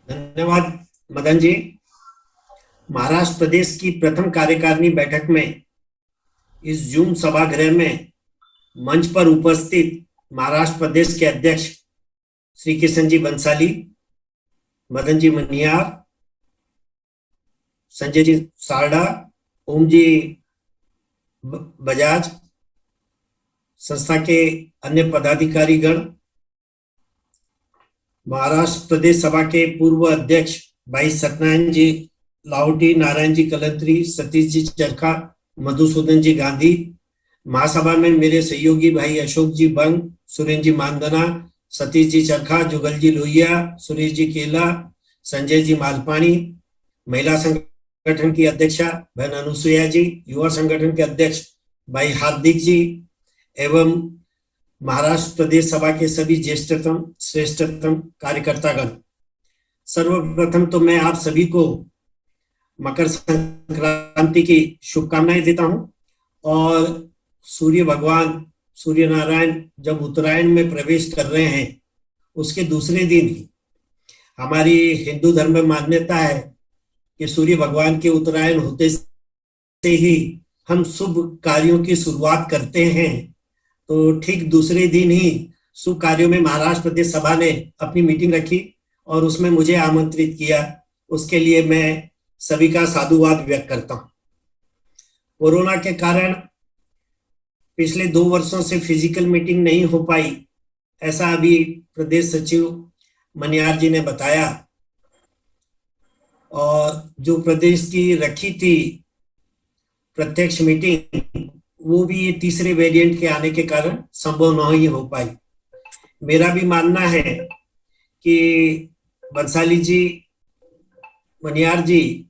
धन्यवाद मदन जी। महाराष्ट्र प्रदेश की प्रथम कार्यकारिणी बैठक में इस जून सभागृह में मंच पर उपस्थित महाराष्ट्र प्रदेश के अध्यक्ष श्री किशन जी बंसाली, मदन जी मनियार, संजय जी सारडा, ओम जी बजाज, संस्था के अन्य पदाधिकारी गण, महाराष्ट्र प्रदेश सभा के पूर्व अध्यक्ष भाई सत्यनारायण जी लाहौटी, नारायण जी कलंत्री, सतीश जी चरखा, मधुसूदन जी गांधी, महासभा में मेरे सहयोगी भाई अशोक जी बंग, सुरेंद्र जी मानदना, सतीश जी चरखा, जुगल जी लोहिया, सुरेश जी केला, संजय जी मालपानी, महिला संगठन की अध्यक्षा बहन अनुसुईया जी, युवा संगठन के अध्यक्ष भाई हार्दिक जी एवं महाराष्ट्र प्रदेश सभा के सभी ज्येष्ठतम श्रेष्ठतम कार्यकर्तागण, सर्वप्रथम तो मैं आप सभी को मकर संक्रांति की शुभकामनाएं देता हूं। और सूर्य भगवान सूर्य नारायण जब उत्तरायण में प्रवेश कर रहे हैं, उसके दूसरे दिन ही हमारी हिंदू धर्म में मान्यता है कि सूर्य भगवान के उत्तरायण होते से ही हम शुभ कार्यों की शुरुआत करते हैं। तो ठीक दूसरे दिन ही शुभ कार्यों में महाराष्ट्र प्रदेश सभा ने अपनी मीटिंग रखी और उसमें मुझे आमंत्रित किया। उसके लिए मैं सभी का साधुवाद व्यक्त करता हूं। कोरोना के कारण पिछले 2 वर्षों से फिजिकल मीटिंग नहीं हो पाई, ऐसा अभी प्रदेश सचिव मनियार जी ने बताया। और जो प्रदेश की रखी थी प्रत्यक्ष मीटिंग, वो भी ये तीसरे वेरिएंट के आने के कारण संभव नहीं हो पाई। मेरा भी मानना है कि बंसाली जी, मनियार जी,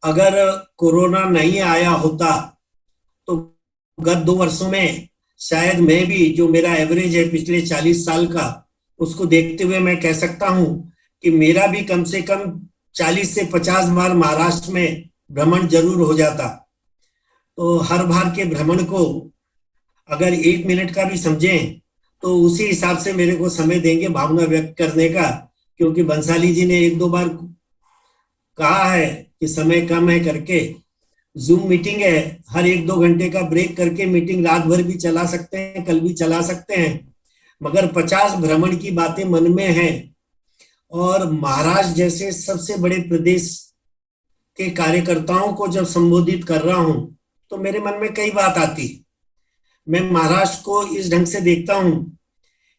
अगर कोरोना नहीं आया होता तो गत 2 वर्षों में शायद मैं भी, जो मेरा एवरेज है पिछले 40 साल का, उसको देखते हुए मैं कह सकता हूं कि मेरा भी कम से कम 40 से 50 बार महाराष्ट्र में भ्रमण जरूर हो जाता। तो हर बार के भ्रमण को अगर 1 मिनट का भी समझें तो उसी हिसाब से मेरे को समय देंगे भावना व्यक्त करने का, क्योंकि बंसाली जी ने 1-2 बार कहा है कि समय कम है करके। जूम मीटिंग है, हर 1-2 घंटे का ब्रेक करके मीटिंग रात भर भी चला सकते हैं, कल भी चला सकते हैं, मगर 50 भ्रमण की बातें मन में है। और महाराष्ट्र जैसे सबसे बड़े प्रदेश के कार्यकर्ताओं को जब संबोधित कर रहा हूं तो मेरे मन में कई बात आती। मैं महाराष्ट्र को इस ढंग से देखता हूं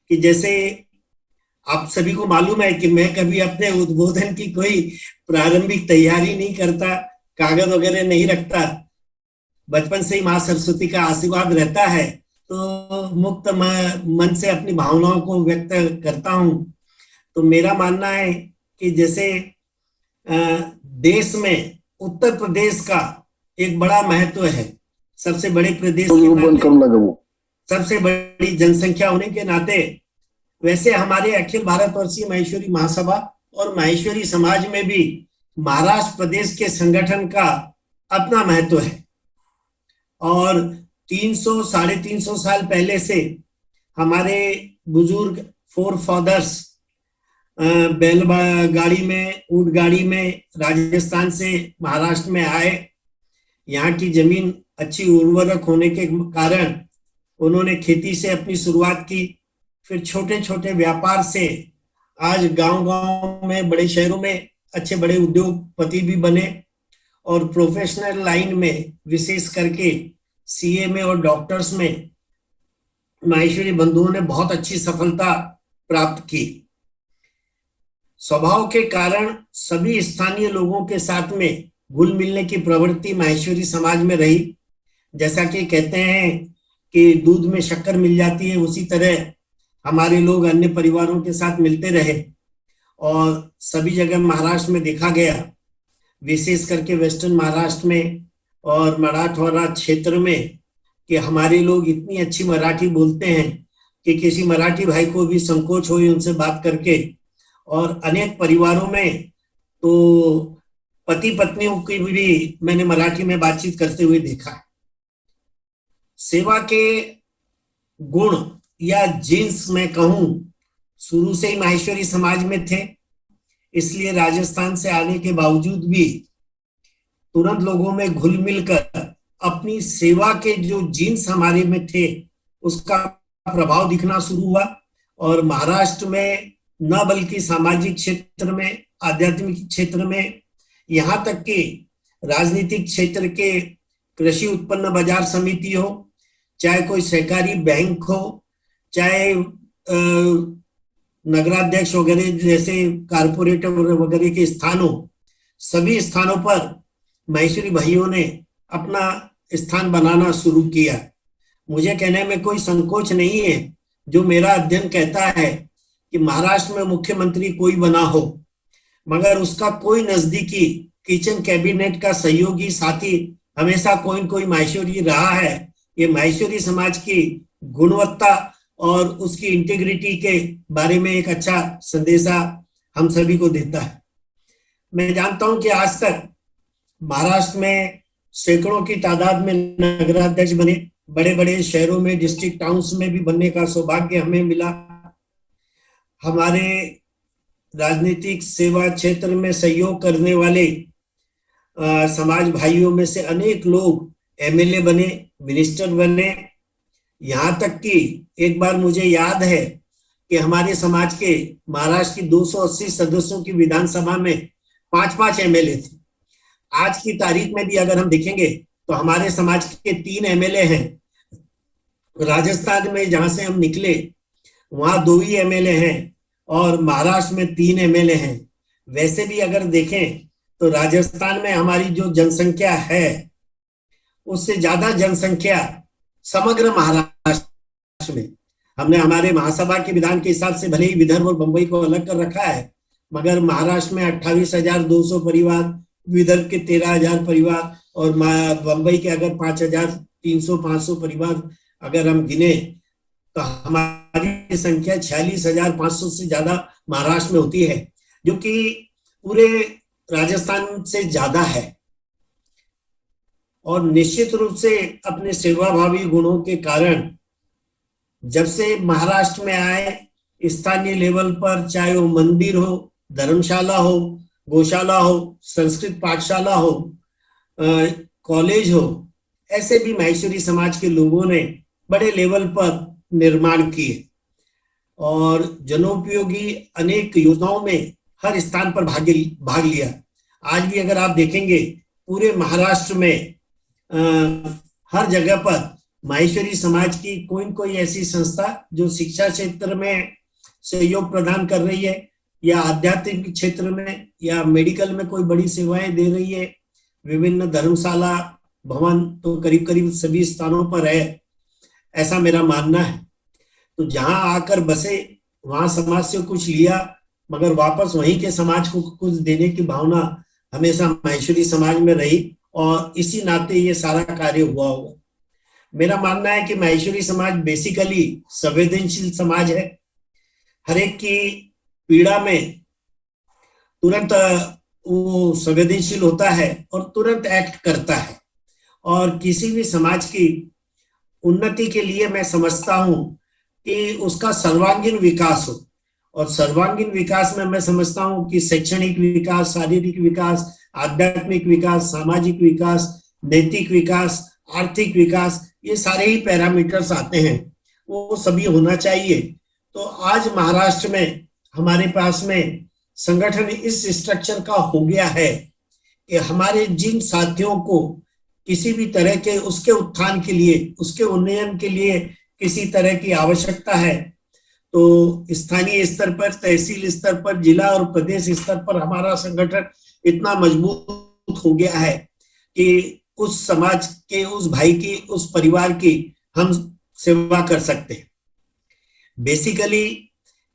कि जैसे आप सभी को मालूम है कि मैं कभी अपने उद्बोधन की कोई प्रारंभिक तैयारी नहीं करता, कागज वगैरह नहीं रखता। बचपन से ही माँ सरस्वती का आशीर्वाद रहता है, तो मुक्त मन से अपनी भावनाओं को व्यक्त करता हूं। तो मेरा मानना है कि जैसे देश में उत्तर प्रदेश का एक बड़ा महत्व है, सबसे बड़े प्रदेश के नाते, सबसे बड़ी जनसंख्या होने के नाते, वैसे हमारे अखिल भारतवर्षीय माहेश्वरी महासभा और माहेश्वरी समाज में भी महाराष्ट्र प्रदेश के संगठन का अपना महत्व है। और 300-350 साल पहले से हमारे बुजुर्ग फोर फादर्स बैलगाड़ी में, ऊंट गाड़ी में राजस्थान से महाराष्ट्र में आए। यहाँ की जमीन अच्छी उर्वरक होने के कारण उन्होंने खेती से अपनी शुरुआत की, फिर छोटे छोटे व्यापार से आज गांव-गांव में, बड़े शहरों में अच्छे बड़े उद्योगपति भी बने। और प्रोफेशनल लाइन में, विशेष करके सीए में और डॉक्टर्स में माहेश्वरी बंधुओं ने बहुत अच्छी सफलता प्राप्त की। स्वभाव के कारण सभी स्थानीय लोगों के साथ में घुल मिलने की प्रवृत्ति माहेश्वरी समाज में रही। जैसा कि कहते हैं कि दूध में शक्कर मिल जाती है, उसी तरह हमारे लोग अन्य परिवारों के साथ मिलते रहे। और सभी जगह महाराष्ट्र में देखा गया, विशेष करके वेस्टर्न महाराष्ट्र में और मराठवाड़ा क्षेत्र में, कि हमारे लोग इतनी अच्छी मराठी बोलते हैं कि किसी मराठी भाई को भी संकोच हो उनसे बात करके। और अनेक परिवारों में तो पति पत्नियों की भी मैंने मराठी में बातचीत करते हुए देखा है। सेवा के गुण या जीन्स मैं कहूं, शुरू से ही माहेश्वरी समाज में थे। इसलिए राजस्थान से आने के बावजूद भी तुरंत लोगों में घुल मिलकर अपनी सेवा के जो जीन्स हमारे में थे उसका प्रभाव दिखना शुरू हुआ। और महाराष्ट्र में न बल्कि सामाजिक क्षेत्र में, आध्यात्मिक क्षेत्र में, यहाँ तक कि राजनीतिक क्षेत्र के कृषि उत्पन्न बाजार समिति हो, चाहे कोई सहकारी बैंक हो, चाहे नगराध्यक्ष वगैरह जैसे कारपोरेटर वगैरह के स्थान हो, सभी स्थानों पर माहेश्वरी भाइयों ने अपना स्थान बनाना शुरू किया। मुझे कहने में कोई संकोच नहीं है, जो मेरा अध्ययन कहता है कि महाराष्ट्र में मुख्यमंत्री कोई बना हो मगर उसका कोई नजदीकी किचन कैबिनेट का सहयोगी साथी हमेशा कोई न कोई माहेश्वरी रहा है। ये माहेश्वरी समाज की गुणवत्ता और उसकी इंटीग्रिटी के बारे में एक अच्छा संदेशा हम सभी को देता है। मैं जानता हूं कि आज तक महाराष्ट्र में सैकड़ों की तादाद में नगराध्यक्ष बने, बड़े बड़े शहरों में, डिस्ट्रिक्ट टाउन्स में भी बनने का सौभाग्य हमें मिला। हमारे राजनीतिक सेवा क्षेत्र में सहयोग करने वाले समाज भाइयों में से अनेक लोग एमएलए बने, मिनिस्टर बने। यहाँ तक कि एक बार मुझे याद है कि हमारे समाज के महाराष्ट्र की 280 सदस्यों की विधानसभा में 5-5 एमएलए थे। आज की तारीख में भी अगर हम देखेंगे तो हमारे समाज के 3 एमएलए हैं। राजस्थान में जहां से हम निकले वहां 2 ही एमएलए हैं और महाराष्ट्र में 3 एमएलए हैं। वैसे भी अगर देखें तो राजस्थान में हमारी जो जनसंख्या है उससे ज्यादा जनसंख्या समग्र महाराष्ट्र में। हमने हमारे महासभा के विधान के हिसाब से भले ही विदर्भ और बंबई को अलग कर रखा है, मगर महाराष्ट्र में 28,200 परिवार, विदर्भ के 13,000 परिवार और बंबई के अगर 5,300-500 परिवार अगर हम गिने तो हमारी संख्या 46,500 से ज्यादा महाराष्ट्र में होती है, जो कि पूरे राजस्थान से ज्यादा है। और निश्चित रूप से अपने सेवाभावी गुणों के कारण जब से महाराष्ट्र में आए, स्थानीय लेवल पर चाहे वो मंदिर हो, धर्मशाला हो, गौशाला हो, संस्कृत पाठशाला हो, कॉलेज हो, ऐसे भी माहेश्वरी समाज के लोगों ने बड़े लेवल पर निर्माण किए और जनोपयोगी अनेक योजनाओं में हर स्थान पर भाग लिया। आज भी अगर आप देखेंगे पूरे महाराष्ट्र में हर जगह पर माहेश्वरी समाज की कोई न कोई ऐसी संस्था जो शिक्षा क्षेत्र में सहयोग प्रदान कर रही है, या आध्यात्मिक क्षेत्र में या मेडिकल में कोई बड़ी सेवाएं दे रही है। विभिन्न धर्मशाला, भवन तो करीब करीब सभी स्थानों पर है, ऐसा मेरा मानना है। तो जहां आकर बसे वहां समाज से कुछ लिया, मगर वापस वहीं के समाज को कुछ देने की भावना हमेशा माहेश्वरी समाज में रही और इसी नाते ये सारा कार्य हुआ होगा। मेरा मानना है कि माहेश्वरी समाज बेसिकली संवेदनशील समाज है। हर एक की पीड़ा में तुरंत वो संवेदनशील होता है और तुरंत एक्ट करता है। और किसी भी समाज की उन्नति के लिए मैं समझता हूं कि उसका सर्वांगीण विकास हो, और सर्वांगीण विकास में मैं समझता हूं कि शैक्षणिक विकास, शारीरिक विकास, आध्यात्मिक विकास, सामाजिक विकास, नैतिक विकास, आर्थिक विकास, ये सारे ही पैरामीटर्स आते हैं, वो सभी होना चाहिए। तो आज महाराष्ट्र में हमारे पास में संगठन इस स्ट्रक्चर का हो गया है कि हमारे जिन साथियों को किसी भी तरह के उसके उत्थान के लिए, उसके उन्नयन के लिए किसी तरह की आवश्यकता है, तो स्थानीय स्तर पर, तहसील स्तर पर, जिला और प्रदेश स्तर पर हमारा संगठन इतना मजबूत हो गया है कि उस समाज के, उस भाई की, उस परिवार की हम सेवा कर सकते हैं। बेसिकली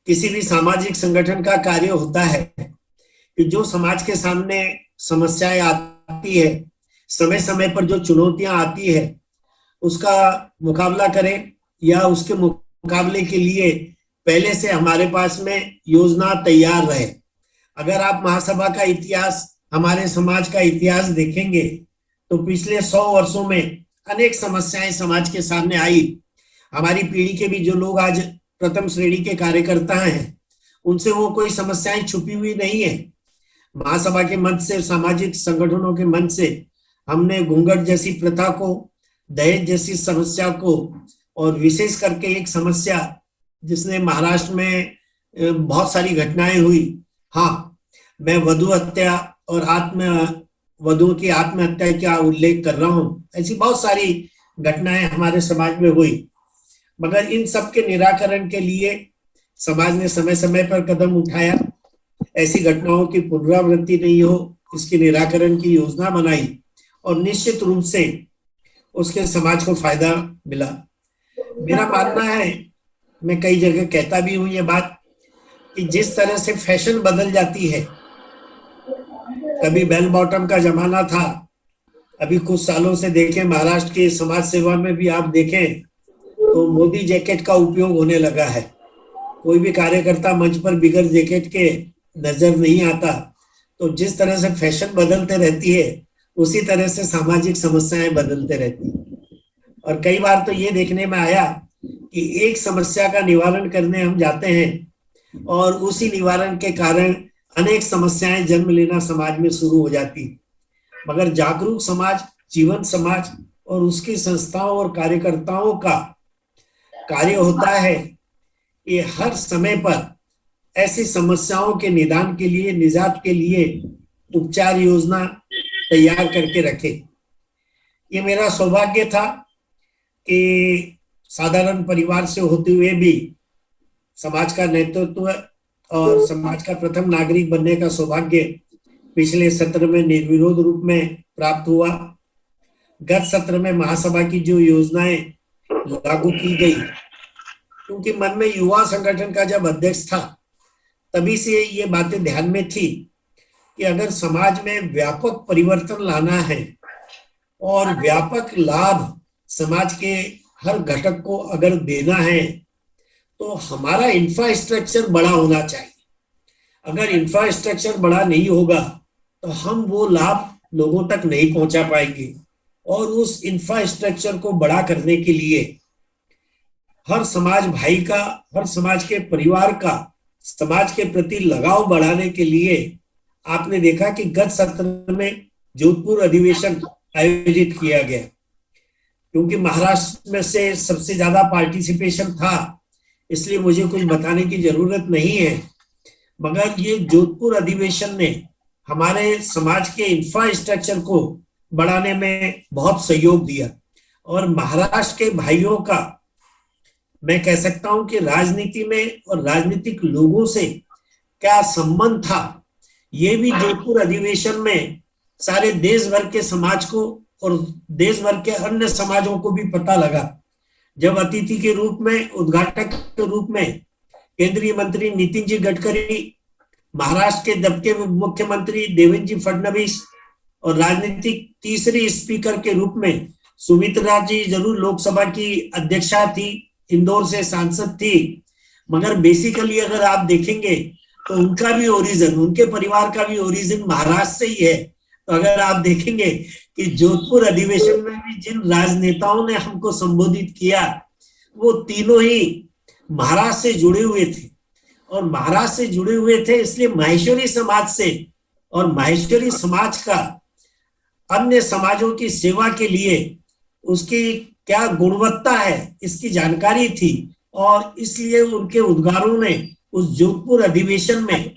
किसी भी सामाजिक संगठन का कार्य होता है कि जो समाज के सामने समस्याएं आती है, समय समय पर जो चुनौतियां आती है, उसका मुकाबला करें या उसके मुकाबले के लिए पहले से हमारे पास में योजना तैयार रहे। अगर आप महासभा का इतिहास, हमारे समाज का इतिहास देखेंगे तो पिछले 100 वर्षों में अनेक समस्याएं समाज के सामने आई। हमारी पीढ़ी के भी जो लोग आज प्रथम श्रेणी के कार्यकर्ता हैं, उनसे वो कोई समस्याएं छुपी हुई नहीं है। महासभा के मंच से, सामाजिक संगठनों के मंच से हमने घूंघट जैसी प्रथा को, दहेज जैसी समस्या को, और विशेष करके एक समस्या जिसने महाराष्ट्र में बहुत सारी घटनाएं हुई। हाँ, मैं वधु हत्या और वधुओं की आत्महत्या का उल्लेख कर रहा हूँ। ऐसी बहुत सारी घटनाएं हमारे समाज में हुई, मगर इन सब के निराकरण के लिए समाज ने समय समय पर कदम उठाया। ऐसी घटनाओं की पुनरावृत्ति नहीं हो, इसके निराकरण की योजना बनाई, और निश्चित रूप से उसके समाज को फायदा मिला। मेरा मानना है, मैं कई जगह कहता भी हूं ये बात, कि जिस तरह से फैशन बदल जाती है, कभी बेल बॉटम का जमाना था, अभी कुछ सालों से देखें महाराष्ट्र की समाज सेवा में भी आप देखें तो मोदी जैकेट का उपयोग होने लगा है। कोई भी कार्यकर्ता मंच पर बिगर जैकेट के नजर नहीं आता। तो जिस तरह से फैशन बदलते रहती है, उसी तरह से सामाजिक समस्याएं बदलते रहती है। और कई बार तो ये देखने में आया कि एक समस्या का निवारण करने हम जाते हैं और उसी निवारण के कारण अनेक समस्याएं जन्म लेना समाज में शुरू हो जाती। मगर जागरूक समाज, जीवंत समाज और उसकी संस्थाओं और कार्यकर्ताओं का कार्य होता है कि हर समय पर ऐसी समस्याओं के निदान के लिए, निजात के लिए उपचार योजना तैयार करके रखे। ये मेरा सौभाग्य था कि साधारण परिवार से होते हुए भी समाज का नेतृत्व और समाज का प्रथम नागरिक बनने का सौभाग्य पिछले सत्र में निर्विरोध रूप में प्राप्त हुआ। गत सत्र में महासभा की जो योजनाएं लागू की गई, क्योंकि मन में युवा संगठन का जब अध्यक्ष था तभी से ये बातें ध्यान में थी कि अगर समाज में व्यापक परिवर्तन लाना है और व्यापक लाभ समाज के हर घटक को अगर देना है तो हमारा इंफ्रास्ट्रक्चर बड़ा होना चाहिए। अगर इंफ्रास्ट्रक्चर बड़ा नहीं होगा तो हम वो लाभ लोगों तक नहीं पहुंचा पाएंगे। और उस इंफ्रास्ट्रक्चर को बड़ा करने के लिए हर समाज भाई का, हर समाज के परिवार का समाज के प्रति लगाव बढ़ाने के लिए आपने देखा कि गत सत्र में जोधपुर अधिवेशन आयोजित किया गया। क्योंकि महाराष्ट्र में से सबसे ज्यादा पार्टिसिपेशन था, इसलिए मुझे कुछ बताने की जरूरत नहीं है। मगर ये जोधपुर अधिवेशन ने हमारे समाज के इंफ्रास्ट्रक्चर को बढ़ाने में बहुत सहयोग दिया। और महाराष्ट्र के भाइयों का, मैं कह सकता हूं कि राजनीति में और राजनीतिक लोगों से क्या संबंध था, ये भी जोधपुर अधिवेशन में सारे देश भर के समाज को और देश भर के अन्य समाजों को भी पता लगा। जब अतिथि के रूप में, उद्घाटक के रूप में केंद्रीय मंत्री नितिन जी गडकरी, महाराष्ट्र के दबके मुख्यमंत्री देवेंद्र जी फडणवीस और राजनीतिक तीसरी स्पीकर के रूप में सुमित्रा जी जरूर लोकसभा की अध्यक्षा थी, इंदौर से सांसद थी, मगर बेसिकली अगर आप देखेंगे तो उनका भी ओरिजिन, उनके परिवार का भी ओरिजिन महाराष्ट्र से ही है। तो अगर आप देखेंगे कि जोधपुर अधिवेशन में भी जिन राजनेताओं ने हमको संबोधित किया वो तीनों ही महाराष्ट्र से जुड़े हुए थे। और महाराष्ट्र से जुड़े हुए थे इसलिए माहेश्वरी समाज से, और माहेश्वरी समाज का अन्य समाजों की सेवा के लिए उसकी क्या गुणवत्ता है इसकी जानकारी थी। और इसलिए उनके उद्गारों ने उस जोधपुर अधिवेशन में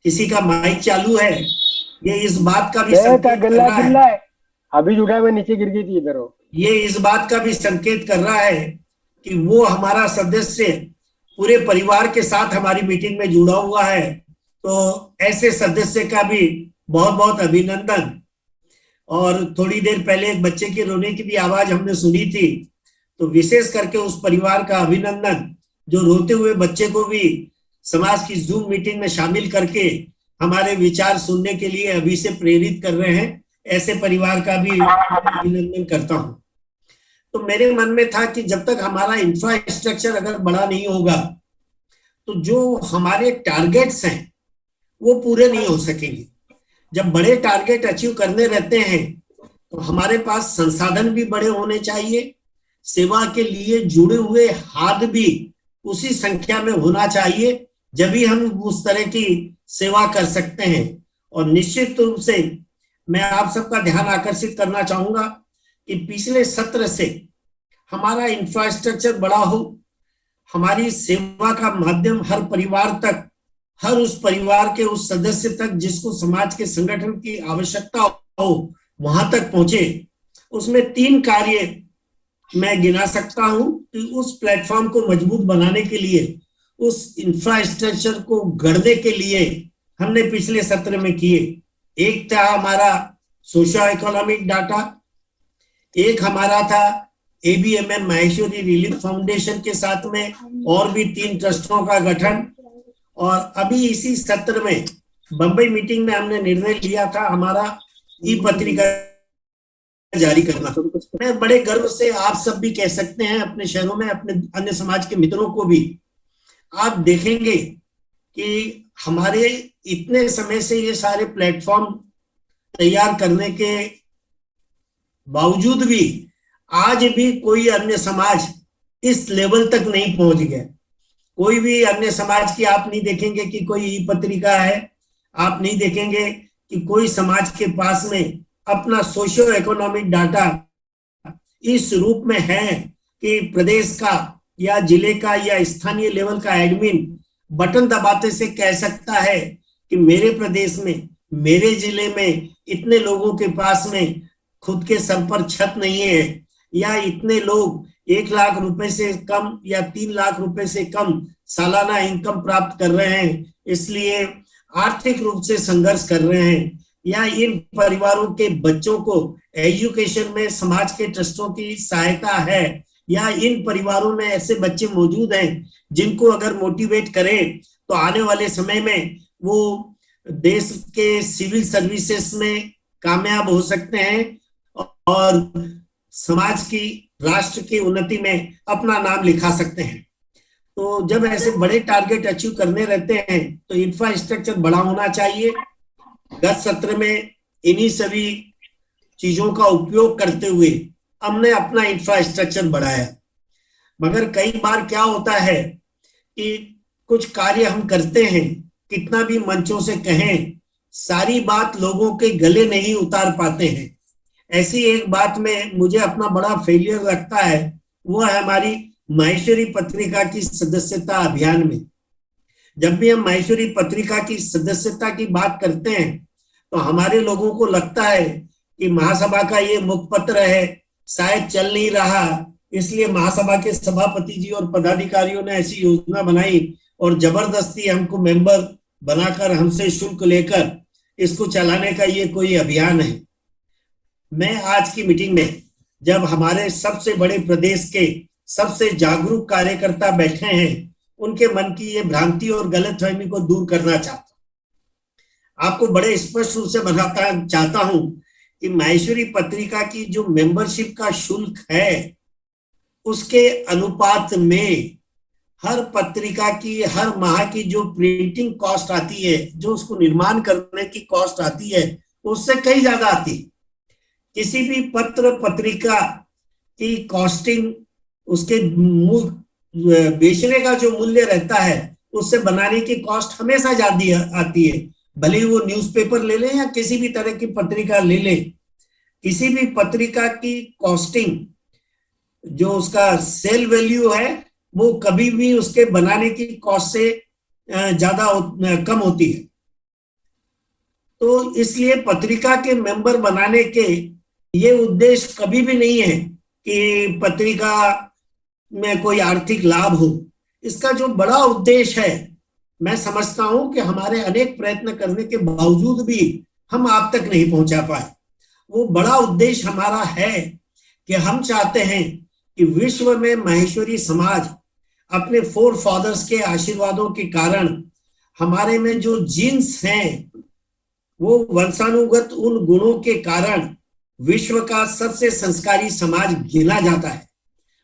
किसी का माइक चालू है, ये इस बात का भी संकेत कर रहा है, अभी जुड़ा हुआ नीचे गिर गई थी इधर। ये इस बात का भी संकेत कर रहा है कि वो हमारा सदस्य पूरे परिवार के साथ हमारी मीटिंग में जुड़ा हुआ है। तो ऐसे सदस्य का भी बहुत बहुत अभिनंदन। और थोड़ी देर पहले एक बच्चे के रोने की भी आवाज हमने सुनी थी, तो विशेष करके उस परिवार का अभिनंदन जो रोते हुए बच्चे को भी समाज की जूम मीटिंग में शामिल करके हमारे विचार सुनने के लिए अभी से प्रेरित कर रहे हैं। ऐसे परिवार का भी अभिनंदन करता हूं। तो मेरे मन में था कि जब तक हमारा इंफ्रास्ट्रक्चर अगर बड़ा नहीं होगा तो जो हमारे टारगेट्स हैं वो पूरे नहीं हो सकेंगे। जब बड़े टारगेट अचीव करने रहते हैं तो हमारे पास संसाधन भी बड़े होने चाहिए, सेवा के लिए जुड़े हुए हाथ भी उसी संख्या में होना चाहिए, जब भी हम उस तरह की सेवा कर सकते हैं। और निश्चित रूप से मैं आप सबका ध्यान आकर्षित करना चाहूंगा कि पिछले सत्र से हमारा इंफ्रास्ट्रक्चर बड़ा हो, हमारी सेवा का माध्यम हर परिवार तक, हर उस परिवार के उस सदस्य तक जिसको समाज के संगठन की आवश्यकता हो वहां तक पहुंचे। उसमें 3 कार्य मैं गिना सकता हूं कि उस प्लेटफॉर्म को मजबूत बनाने के लिए, उस इंफ्रास्ट्रक्चर को गढ़ने के लिए हमने पिछले सत्र में किए। एक था हमारा सोशो इकोनॉमिक डाटा, एक हमारा था ABMM माहेश्वरी रिलीफ फाउंडेशन के साथ में और भी 3 ट्रस्टों का गठन, और अभी इसी सत्र में बंबई मीटिंग में हमने निर्णय लिया था हमारा ई-पत्रिका जारी करना। मैं बड़े गर्व से आप सब भी कह सकते हैं, अपने शहरों में अपने अन्य समाज के मित्रों को भी आप देखेंगे कि हमारे इतने समय से ये सारे प्लेटफॉर्म तैयार करने के बावजूद भी आज भी कोई अन्य समाज इस लेवल तक नहीं पहुंच गया। कोई भी अन्य समाज की आप नहीं देखेंगे कि कोई ई पत्रिका है, आप नहीं देखेंगे कि कोई समाज के पास में अपना सोशियो इकोनॉमिक डाटा इस रूप में है कि प्रदेश का या जिले का या स्थानीय लेवल का एडमिन बटन दबाते से कह सकता है कि मेरे प्रदेश में, मेरे जिले में इतने लोगों के पास में खुद के सर पर छत नहीं है, या इतने लोग 1 लाख रुपए से कम या 3 लाख रुपए से कम सालाना इनकम प्राप्त कर रहे हैं, इसलिए आर्थिक रूप से संघर्ष कर रहे हैं, या इन परिवारों के बच्चों को एजुकेशन में समाज के ट्रस्टों की सहायता है, या इन परिवारों में ऐसे बच्चे मौजूद हैं जिनको अगर मोटिवेट करें तो आने वाले समय में वो देश के सिविल सर्विसेज में कामयाब हो सकते हैं और समाज की, राष्ट्र की उन्नति में अपना नाम लिखा सकते हैं। तो जब ऐसे बड़े टारगेट अचीव करने रहते हैं तो इंफ्रास्ट्रक्चर बड़ा होना चाहिए। गत सत्र में इन्हीं सभी चीजों का उपयोग करते हुए हमने अपना इंफ्रास्ट्रक्चर बढ़ाया, मगर कई बार क्या होता है कि कुछ कार्य हम करते हैं, कितना भी मंचों से कहें, सारी बात लोगों के गले नहीं उतार पाते हैं। ऐसी एक बात में मुझे अपना बड़ा फेलियर लगता है, वो है हमारी माहेश्वरी पत्रिका की सदस्यता अभियान में। जब भी हम माहेश्वरी पत्रिका की सदस्यता की बात करते हैं तो हमारे लोगों को लगता है कि महासभा का ये मुखपत्र है, शायद चल नहीं रहा, इसलिए महासभा के सभापति जी और पदाधिकारियों ने ऐसी योजना बनाई और जबरदस्ती हमको मेंबर बनाकर हमसे शुल्क लेकर इसको चलाने का ये कोई अभियान है। मैं आज की मीटिंग में जब हमारे सबसे बड़े प्रदेश के सबसे जागरूक कार्यकर्ता बैठे हैं, उनके मन की ये भ्रांति और गलतफहमी को दूर करना चाहता हूं। आपको बड़े स्पष्ट रूप से बताना चाहता हूं कि माहेश्वरी पत्रिका की जो मेंबरशिप का शुल्क है, उसके अनुपात में हर पत्रिका की हर माह की जो प्रिंटिंग कॉस्ट आती है, जो उसको निर्माण करने की कॉस्ट आती है, उससे कहीं ज्यादा आती है। किसी भी पत्र पत्रिका की कॉस्टिंग, उसके बेचने का जो मूल्य रहता है उससे बनाने की कॉस्ट हमेशा ज्यादा आती है। भले ही वो न्यूज़पेपर ले लें या किसी भी तरह की पत्रिका ले लें, किसी भी पत्रिका की कॉस्टिंग, जो उसका सेल वैल्यू है, वो कभी भी उसके बनाने की कॉस्ट से ज्यादा कम होती है। तो इसलिए पत्रिका के मेंबर बनाने के ये उद्देश्य कभी भी नहीं है कि पत्रिका में कोई आर्थिक लाभ हो। इसका जो बड़ा उद्देश्य है, मैं समझता हूं कि हमारे अनेक प्रयत्न करने के बावजूद भी हम आप तक नहीं पहुंचा पाए। वो बड़ा उद्देश्य हमारा है कि हम चाहते हैं कि विश्व में माहेश्वरी समाज अपने फोर फादर्स के आशीर्वादों के कारण, हमारे में जो जीन्स हैं, वो वंशानुगत उन गुणों के कारण विश्व का सबसे संस्कारी समाज गिना जाता है।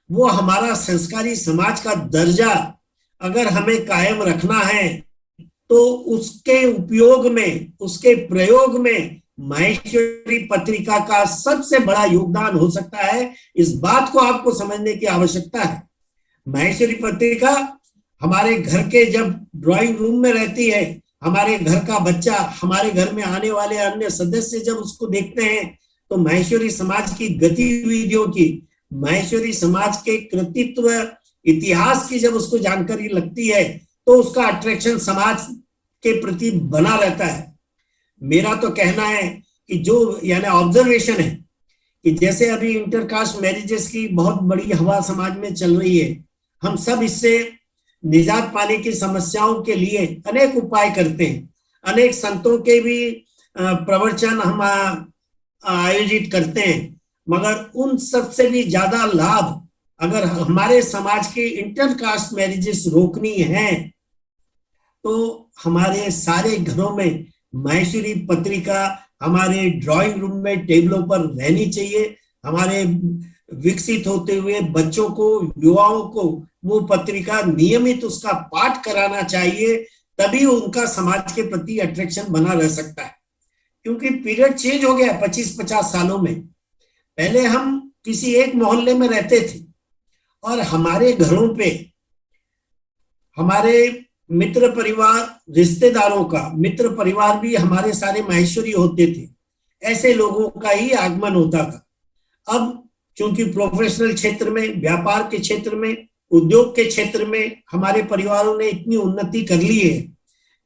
वो हमारा संस्कारी समाज का दर्जा अगर हमें कायम रखना है तो उसके उपयोग में, उसके प्रयोग में माहेश्वरी पत्रिका का सबसे बड़ा योगदान हो सकता है। इस बात को आपको समझने की आवश्यकता है। माहेश्वरी पत्रिका हमारे घर के जब ड्राइंग रूम में रहती है, हमारे घर का बच्चा, हमारे घर में आने वाले अन्य सदस्य जब उसको देखते हैं तो माहेश्वरी समाज की गतिविधियों की, माहेश्वरी समाज के कृतित्व इतिहास की जब उसको जानकारी लगती है तो उसका अट्रैक्शन समाज के प्रति बना रहता है। मेरा तो कहना है कि जो यानी ऑब्जर्वेशन है कि जैसे अभी इंटरकास्ट मैरिजेस की बहुत बड़ी हवा समाज में चल रही है, हम सब इससे निजात पाने की समस्याओं के लिए अनेक उपाय करते हैं, अनेक संतों के भी प्रवचन हम आयोजित करते हैं, मगर उन सबसे भी ज्यादा लाभ अगर हमारे समाज के इंटरकास्ट मैरिजेस रोकनी है तो हमारे सारे घरों में माहेश्वरी पत्रिका हमारे ड्राइंग रूम में टेबलों पर रहनी चाहिए। हमारे विकसित होते हुए बच्चों को, युवाओं को वो पत्रिका नियमित उसका पाठ कराना चाहिए, तभी उनका समाज के प्रति अट्रैक्शन बना रह सकता है। क्योंकि पीरियड चेंज हो गया 25-50 सालों में। पहले हम किसी एक मोहल्ले में रहते थे और हमारे घरों पे हमारे मित्र परिवार, रिश्तेदारों का मित्र परिवार भी हमारे सारे माहेश्वरी होते थे, ऐसे लोगों का ही आगमन होता था। अब क्योंकि प्रोफेशनल क्षेत्र में, व्यापार के क्षेत्र में, उद्योग के क्षेत्र में हमारे परिवारों ने इतनी उन्नति कर ली है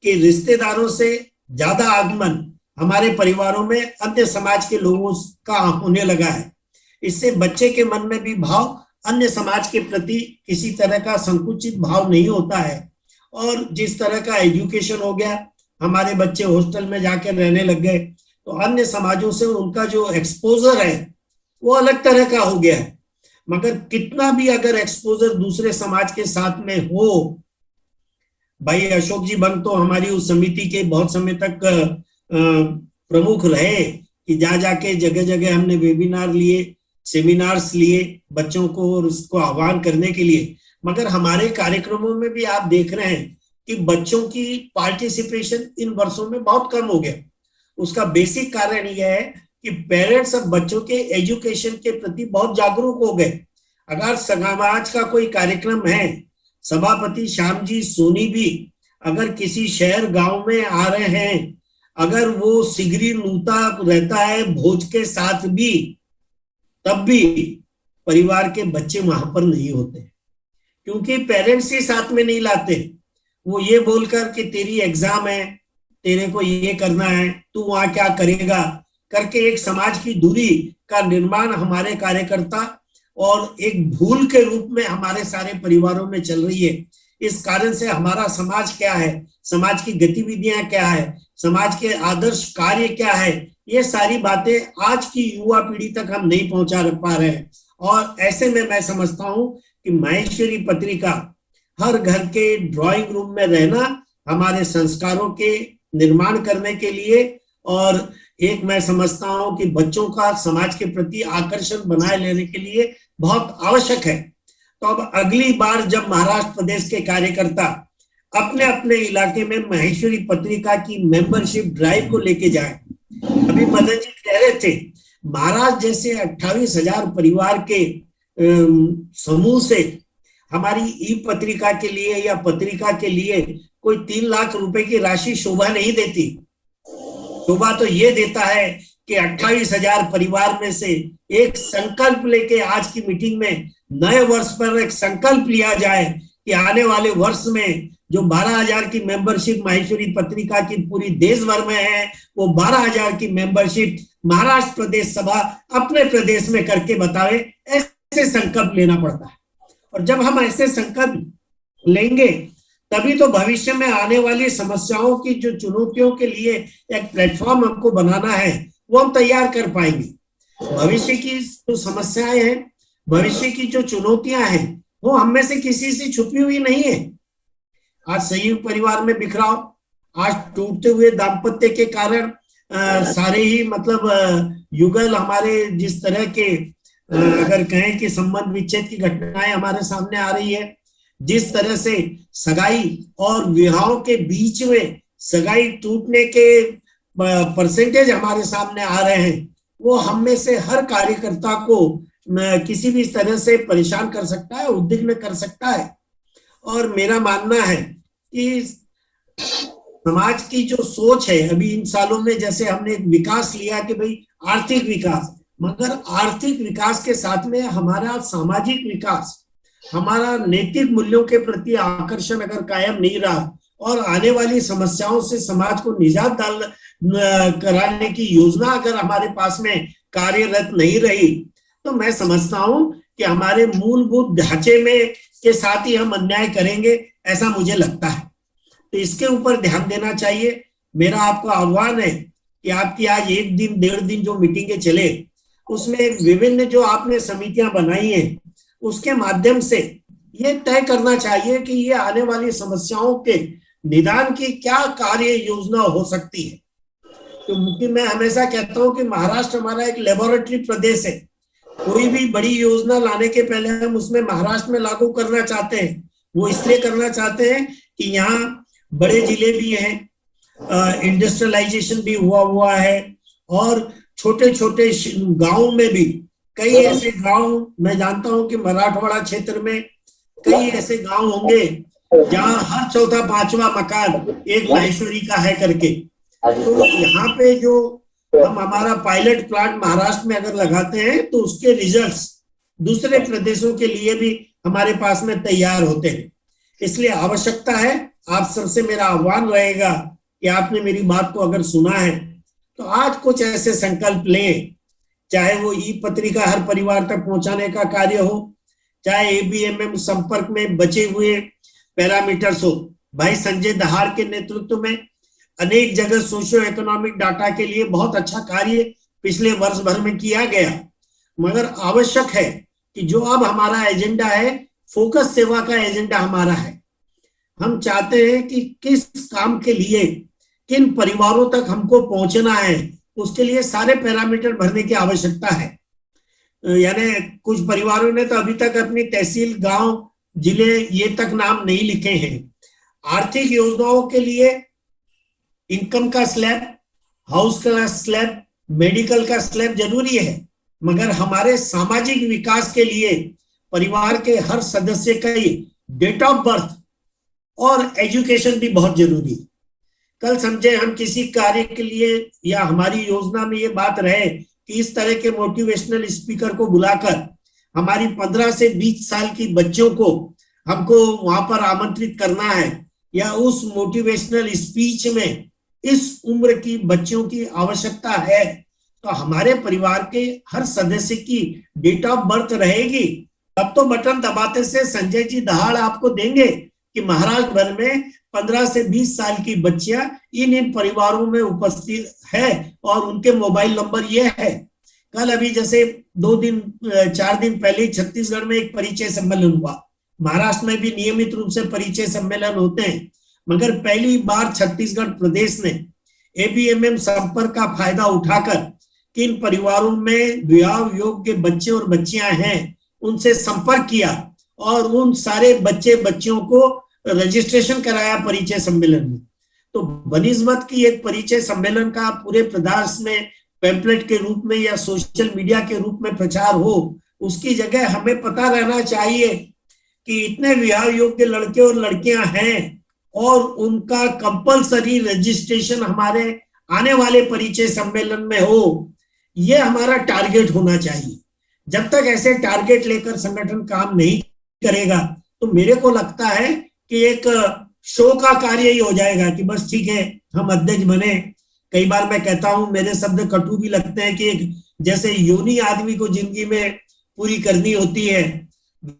कि रिश्तेदारों से ज्यादा आगमन हमारे परिवारों में अन्य समाज के लोगों का होने लगा है। इससे बच्चे के मन में भी भाव अन्य समाज के प्रति किसी तरह का संकुचित भाव नहीं होता है। और जिस तरह का एजुकेशन हो गया, हमारे बच्चे हॉस्टल में जाकर रहने लग गए, तो अन्य समाजों से उनका जो एक्सपोजर है वो अलग तरह का हो गया है। मगर कितना भी अगर एक्सपोजर दूसरे समाज के साथ में हो, भाई अशोक जी बंग तो हमारी उस समिति के बहुत समय तक प्रमुख रहे कि जा जाके जगह जगह हमने वेबिनार लिए, सेमिनार्स लिए बच्चों को और उसको आह्वान करने के लिए। मगर हमारे कार्यक्रमों में भी आप देख रहे हैं कि बच्चों की पार्टिसिपेशन इन वर्षों में बहुत कम हो गया। उसका बेसिक कारण यह है कि पेरेंट्स अब बच्चों के एजुकेशन के प्रति बहुत जागरूक हो गए। अगर समाज का कोई कार्यक्रम है, सभापति श्याम जी सोनी भी अगर किसी शहर गांव में आ रहे हैं, अगर वो सिगरी नूता रहता है भोज के साथ भी, तब भी परिवार के बच्चे वहां पर नहीं होते, क्योंकि पेरेंट्स ही साथ में नहीं लाते। वो ये बोलकर कि तेरी एग्जाम है, तेरे को ये करना है, तू वहां क्या करेगा करके एक समाज की दूरी का निर्माण हमारे कार्यकर्ता और एक भूल के रूप में हमारे सारे परिवारों में चल रही है। इस कारण से हमारा समाज क्या है, समाज की गतिविधियां क्या है, समाज के आदर्श कार्य क्या है, ये सारी बातें आज की युवा पीढ़ी तक हम नहीं पहुंचा पा रहे हैं। और ऐसे में मैं समझता हूं कि माहेश्वरी पत्रिका हर घर के ड्राइंग रूम में रहना हमारे संस्कारों के निर्माण करने के लिए, और एक मैं समझता हूं कि बच्चों का समाज के प्रति आकर्षण बनाए लेने के लिए बहुत आवश्यक है। तो अब अगली बार जब महाराष्ट्र प्रदेश के कार्यकर्ता अपने अपने इलाके में माहेश्वरी पत्रिका की मेंबरशिप ड्राइव को लेके जाए, अभी मदन जी कह रहे थे महाराष्ट्र जैसे 28,000 परिवार के समूह से हमारी ई पत्रिका के लिए या पत्रिका के लिए कोई 3 लाख रुपए की राशि शोभा नहीं देती। शोभा तो ये देता है कि 28,000 परिवार में से एक संकल्प लेके आज की मीटिंग में नए वर्ष पर एक संकल्प लिया जाए कि आने वाले वर्ष में जो 12,000 की मेंबरशिप माहेश्वरी पत्रिका की पूरी देश भर में है, वो 12,000 की मेंबरशिप महाराष्ट्र प्रदेश सभा अपने प्रदेश में करके बतावे। ऐसे संकल्प लेना पड़ता है, और जब हम ऐसे संकल्प लेंगे तभी तो भविष्य में आने वाली समस्याओं की जो चुनौतियों के लिए एक प्लेटफॉर्म हमको बनाना है वो हम तैयार कर पाएंगे। भविष्य की जो समस्याएं हैं, भविष्य की जो चुनौतियां हैं, वो हम में से किसी से छुपी हुई नहीं है। आज संयुक्त परिवार में बिखराव, आज टूटते हुए दाम्पत्य के कारण सारे ही मतलब युगल हमारे जिस तरह के अगर कहें कि संबंध विच्छेद की घटनाएं हमारे सामने आ रही है, जिस तरह से सगाई और विवाहों के बीच में सगाई टूटने के परसेंटेज हमारे सामने आ रहे हैं, वो हम में से हर कार्यकर्ता को किसी भी तरह से परेशान कर सकता है, उद्विग्न कर सकता है। और मेरा मानना है कि समाज की जो सोच है, अभी इन सालों में जैसे हमने एक विकास लिया कि भाई आर्थिक विकास, मगर आर्थिक विकास के साथ में हमारा सामाजिक विकास, हमारा नैतिक मूल्यों के प्रति आकर्षण अगर कायम नहीं रहा और आने वाली समस्याओं से समाज को निजात कराने की योजना अगर हमारे पास में कार्यरत नहीं रही, तो मैं समझता हूं कि हमारे मूलभूत ढांचे में के साथ ही हम अन्याय करेंगे, ऐसा मुझे लगता है। तो इसके ऊपर ध्यान देना चाहिए। मेरा आपको आह्वान है कि आपकी आज 1-1.5 दिन जो मीटिंगें चले, उसमें विभिन्न जो आपने समितियां बनाई हैं, उसके माध्यम से ये तय करना चाहिए कि ये आने वाली समस्याओं के निदान की क्या कार्य योजना हो सकती है। क्योंकि मैं हमेशा कहता हूं कि महाराष्ट्र हमारा एक लेबोरेटरी प्रदेश है। कोई भी बड़ी योजना लाने के पहले हम उसमें महाराष्ट्र में लागू करना चाहते हैं। वो इसलिए करना चाहते हैं कि यहाँ बड़े जिले भी हैं, इंडस्ट्रियलाइजेशन भी हुआ है, और छोटे छोटे गांव में भी कई ऐसे गांव मैं जानता हूं कि मराठवाड़ा क्षेत्र में कई ऐसे गांव होंगे जहां हर चौथा पांचवा मकान एक माहेश्वरी का है करके। तो यहाँ पे जो हम हमारा पायलट प्लांट महाराष्ट्र में अगर लगाते हैं तो उसके रिजल्ट्स दूसरे प्रदेशों के लिए भी हमारे पास में तैयार होते हैं। इसलिए आवश्यकता है, आप सबसे मेरा आह्वान रहेगा कि आपने मेरी बात को अगर सुना है तो आज कुछ ऐसे संकल्प लें, चाहे वो ई पत्रिका हर परिवार तक पहुंचाने का कार्य हो, चाहे एबीएमएम संपर्क में बचे हुए पैरामीटर्स हो। भाई संजय दहाड़ के नेतृत्व में अनेक जगह सोशियो इकोनॉमिक डाटा के लिए बहुत अच्छा कार्य पिछले वर्ष भर में किया गया, मगर आवश्यक है कि जो अब हमारा एजेंडा है, फोकस सेवा का एजेंडा हमारा है। हम चाहते हैं कि किस काम के लिए किन परिवारों तक हमको पहुंचना है, उसके लिए सारे पैरामीटर भरने की आवश्यकता है। यानी कुछ परिवारों ने तो अभी तक अपनी तहसील, गांव, जिले ये तक नाम नहीं लिखे हैं। आर्थिक योजनाओं के लिए इनकम का स्लैब, हाउस का स्लैब, मेडिकल का स्लैब जरूरी है, मगर हमारे सामाजिक विकास के लिए परिवार के हर सदस्य का डेट ऑफ बर्थ और एजुकेशन भी बहुत जरूरी है। कल समझे हम किसी कार्य के लिए या हमारी योजना में ये बात रहे कि इस तरह के मोटिवेशनल स्पीकर को बुलाकर हमारी 15 से 20 साल की बच्चों को हमको वहां पर आमंत्रित करना है, या उस मोटिवेशनल स्पीच में इस उम्र की बच्चों की आवश्यकता है, तो हमारे परिवार के हर सदस्य की डेट ऑफ बर्थ रहेगी, तब तो बटन दबाते से संजय जी दहाड़ आपको देंगे कि महाराष्ट्र भर में 15 से 20 साल की बच्चियां इन परिवारों में उपस्थित है और उनके मोबाइल नंबर ये है। कल अभी जैसे 4 दिन पहले छत्तीसगढ़ में एक परिचय सम्मेलन हुआ। महाराष्ट्र में भी नियमित रूप से परिचय सम्मेलन होते हैं, मगर पहली बार छत्तीसगढ़ प्रदेश ने एबीएमएम संपर्क का फायदा उठाकर किन परिवारों में विवाह योग्य बच्चे और बच्चियां हैं उनसे संपर्क किया और उन सारे बच्चे बच्चियों को रजिस्ट्रेशन कराया परिचय सम्मेलन में। तो बनिस्बत की एक परिचय सम्मेलन का पूरे प्रदेश में पैम्पलेट के रूप में या सोशल मीडिया के रूप में प्रचार हो, उसकी जगह हमें पता रहना चाहिए कि इतने विवाह योग्य लड़के और लड़कियां हैं और उनका कंपलसरी रजिस्ट्रेशन हमारे आने वाले परिचय सम्मेलन में हो। ये हमारा टारगेट होना चाहिए। जब तक ऐसे टारगेट लेकर संगठन काम नहीं करेगा तो मेरे को लगता है कि एक शो का कार्य ही हो जाएगा कि बस ठीक है हम अध्यक्ष बने। कई बार मैं कहता हूं, मेरे शब्द कटु भी लगते हैं कि एक जैसे योनि आदमी को जिंदगी में पूरी करनी होती है,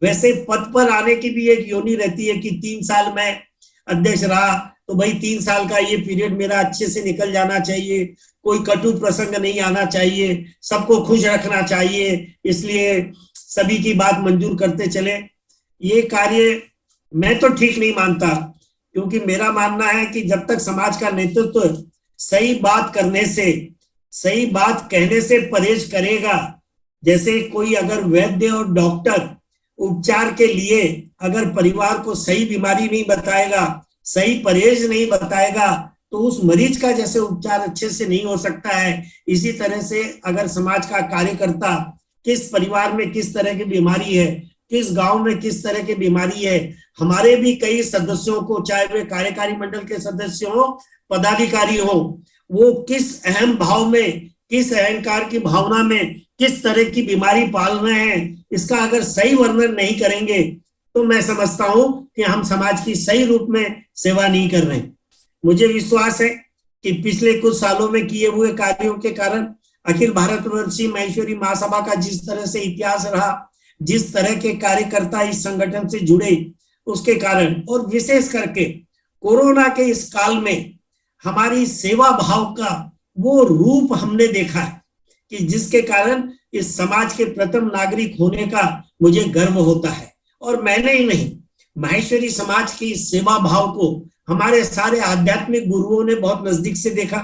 वैसे पद पर आने की भी एक योनि रहती है कि 3 साल में अध्यक्ष रहा तो भाई 3 साल का ये पीरियड मेरा अच्छे से निकल जाना चाहिए, कोई कटु प्रसंग नहीं आना चाहिए, सबको खुश रखना चाहिए, इसलिए सभी की बात मंजूर करते चले। ये कार्य मैं तो ठीक नहीं मानता, क्योंकि मेरा मानना है कि जब तक समाज का नेतृत्व सही बात करने से, सही बात कहने से परहेज करेगा, जैसे कोई अगर वैद्य और डॉक्टर उपचार के लिए अगर परिवार को सही बीमारी नहीं बताएगा, सही परहेज नहीं बताएगा, तो उस मरीज का जैसे उपचार अच्छे से नहीं हो सकता है, इसी तरह से अगर समाज का कार्यकर्ता किस परिवार में किस तरह की बीमारी है, किस गांव में किस तरह की बीमारी है, हमारे भी कई सदस्यों को, चाहे वे कार्यकारी मंडल के सदस्य हो, पदाधिकारी हो, वो किस अहम भाव में, किस अहंकार की भावना में किस तरह की बीमारी पाल रहे हैं, इसका अगर सही वर्णन नहीं करेंगे तो मैं समझता हूं कि हम समाज की सही रूप में सेवा नहीं कर रहे। मुझे विश्वास है कि पिछले कुछ सालों में किए हुए कार्यों के कारण अखिल भारतवर्षीय महेश्वरी महासभा का जिस तरह से इतिहास रहा, जिस तरह के कार्यकर्ता इस संगठन से जुड़े, उसके कारण, और विशेष करके कोरोना के इस काल में हमारी सेवा भाव का वो रूप हमने देखा है कि जिसके कारण इस समाज के प्रथम नागरिक होने का मुझे गर्व होता है। और मैंने ही नहीं, माहेश्वरी समाज की सेवा भाव को हमारे सारे आध्यात्मिक गुरुओं ने बहुत नजदीक से देखा।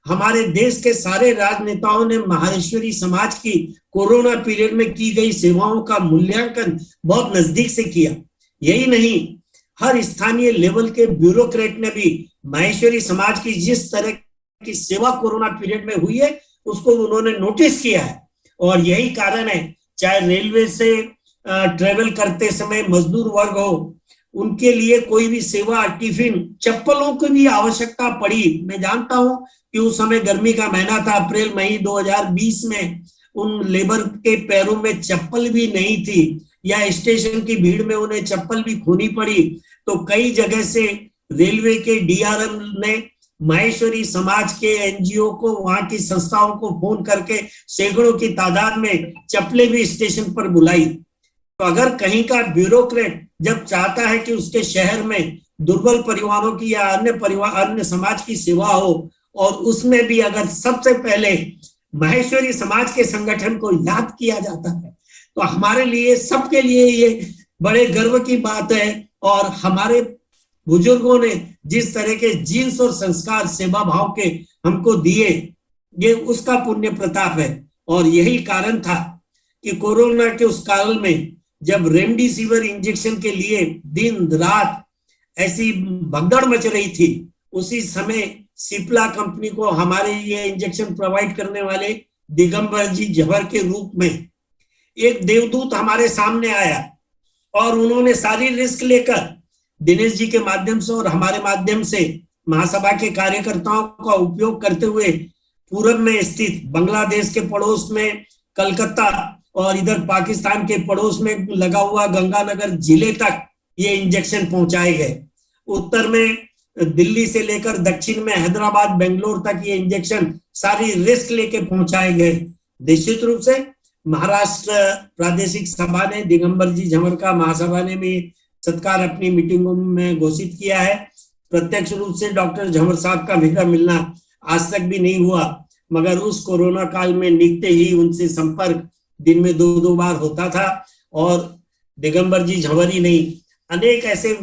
हमारे देश के सारे राजनेताओं ने माहेश्वरी समाज की कोरोना पीरियड में की गई सेवाओं का मूल्यांकन बहुत नजदीक से किया। यही नहीं, हर स्थानीय लेवल के ब्यूरोक्रेट ने भी माहेश्वरी समाज की जिस तरह की सेवा कोरोना पीरियड में हुई है उसको उन्होंने नोटिस किया है। और यही कारण है, चाहे रेलवे से ट्रेवल करते समय मजदूर वर्ग हो, उनके लिए कोई भी सेवा, टिफिन, चप्पलों की भी आवश्यकता पड़ी। मैं जानता हूं कि उस समय गर्मी का महीना था, अप्रैल मई 2020 में, उन लेबर के पैरों में चप्पल भी नहीं थी, या स्टेशन की भीड़ में उन्हें चप्पल भी खोनी पड़ी। तो कई जगह से रेलवे के डीआरएम ने माहेश्वरी समाज के एनजीओ को, वहां की संस्थाओं को फोन करके सैकड़ों की तादाद में चप्पलें भी स्टेशन पर बुलाई। तो अगर कहीं का ब्यूरोक्रेट जब चाहता है कि उसके शहर में दुर्बल परिवारों की या अन्य समाज की सेवा हो, और उसमें भी अगर सबसे पहले माहेश्वरी समाज के संगठन को याद किया जाता है, तो हमारे लिए, सबके लिए ये बड़े गर्व की बात है। और हमारे बुजुर्गों ने जिस तरह के जीन्स और संस्कार सेवा भाव के हमको दिए, ये उसका पुण्य प्रताप है। और यही कारण था कि कोरोना के उस काल में जब रेमडेसिविर इंजेक्शन के लिए दिन रात ऐसी भगदड़ मच रही थी, उसी समय सिप्ला कंपनी को हमारे ये इंजेक्शन प्रोवाइड करने वाले दिगंबर जी झवर के रूप में एक देवदूत हमारे सामने आया, और उन्होंने सारी रिस्क लेकर दिनेश जी के माध्यम से और हमारे माध्यम से महासभा के कार्यकर्ताओं का उपयोग करते हुए पूरब में स्थित बांग्लादेश के पड़ोस में कलकत्ता और इधर पाकिस्तान के पड़ोस में लगा हुआ गंगानगर जिले तक ये इंजेक्शन पहुंचाए गए। उत्तर में दिल्ली से लेकर दक्षिण में हैदराबाद, बेंगलोर तक ये इंजेक्शन सारी रिस्क लेके पहुंचाए गए। निश्चित रूप से महाराष्ट्र प्रादेशिक सभा ने, दिगंबर जी झंवर का महासभा ने भी सत्कार अपनी मीटिंगों में घोषित किया है। प्रत्यक्ष रूप से डॉक्टर झंवर साहब का मेरा मिलना आज तक भी नहीं हुआ, मगर उस कोरोना काल में निकटे ही उनसे संपर्क दिन में 2-2 बार होता था। और दिगंबर जी झंवर ही नहीं, अनेक ऐसे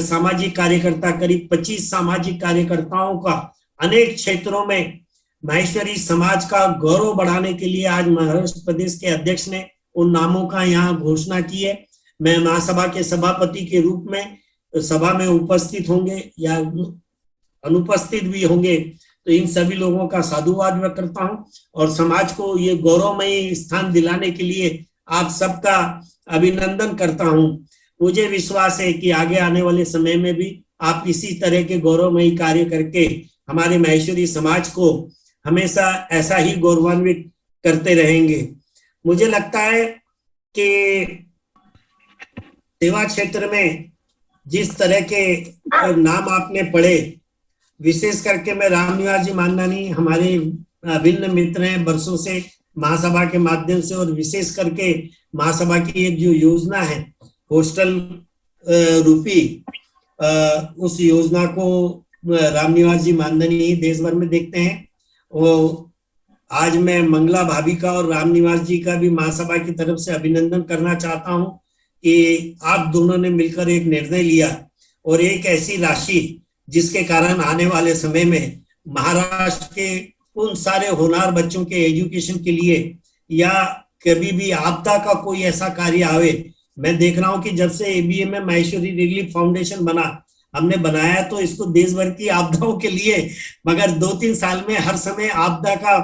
सामाजिक कार्यकर्ता, करीब 25 सामाजिक कार्यकर्ताओं का अनेक क्षेत्रों में माहेश्वरी समाज का गौरव बढ़ाने के लिए आज महाराष्ट्र प्रदेश के अध्यक्ष ने उन नामों का यहाँ घोषणा की है। मैं महासभा के सभापति के रूप में सभा में उपस्थित होंगे या अनुपस्थित भी होंगे, तो इन सभी लोगों का साधुवाद व्यक्त करता हूं और समाज को ये गौरवमयी स्थान दिलाने के लिए आप सबका अभिनंदन करता हूं। मुझे विश्वास है कि आगे आने वाले समय में भी आप इसी तरह के गौरवमयी कार्य करके हमारे माहेश्वरी समाज को हमेशा ऐसा ही गौरवान्वित करते रहेंगे। मुझे लगता है कि सेवा क्षेत्र में जिस तरह के नाम आपने पढ़े, विशेष करके मैं रामनिवास जी माननानी हमारे अभिन्न मित्र हैं वर्षों से महासभा के माध्यम से, और विशेष करके महासभा की एक जो योजना है हॉस्टल रूपी, उस योजना को रामनिवास जी माननानी ही देश भर में देखते हैं। वो आज मैं मंगला भाभी का और रामनिवास जी का भी महासभा की तरफ से अभिनंदन करना चाहता हूं कि आप दोनों ने मिलकर एक निर्णय लिया और एक ऐसी राशि जिसके कारण आने वाले समय में महाराष्ट्र के उन सारे होनहार बच्चों के एजुकेशन के लिए या कभी भी आपदा का कोई ऐसा कार्य आवे। मैं देख रहा हूं कि जब से एबीएम में माहेश्वरी रिलीफ फाउंडेशन बना, हमने बनाया तो इसको देश भर की आपदाओं के लिए, मगर 2-3 साल में हर समय आपदा का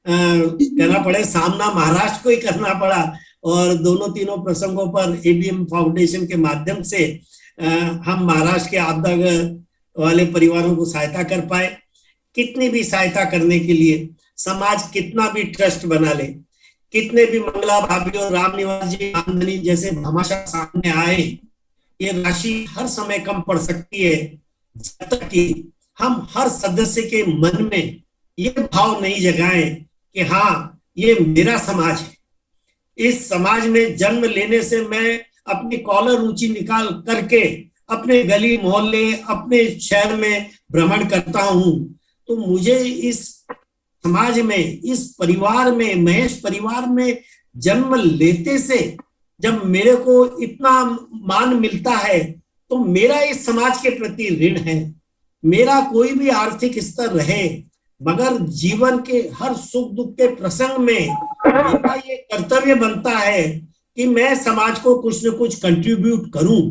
कहना पड़े सामना महाराष्ट्र को ही करना पड़ा। और दोनों तीनों प्रसंगों पर एबीएम फाउंडेशन के माध्यम से हम महाराष्ट्र के आपदा वाले परिवारों को सहायता कर पाए। कितनी भी सहायता करने के लिए समाज कितना भी ट्रस्ट बना ले, कितने भी मंगला भाभी और रामनिवास जी आमदनी जैसे भामाशाह सामने आए, ये राशि हर समय कम पड़ सकती है जब तक कि हम हर सदस्य के मन में ये भाव नहीं जगाएं कि हाँ ये मेरा समाज है, इस समाज में जन्म लेने से मैं अपनी कॉलर ऊंची निकाल करके अपने गली मोहल्ले अपने शहर में भ्रमण करता हूं, तो मुझे इस समाज में, इस परिवार में, महेश परिवार में जन्म लेते से जब मेरे को इतना मान मिलता है तो मेरा इस समाज के प्रति ऋण है। मेरा कोई भी आर्थिक स्तर रहे, मगर जीवन के हर सुख दुख के प्रसंग में मेरा ये कर्तव्य बनता है कि मैं समाज को कुछ न कुछ कंट्रीब्यूट करूं।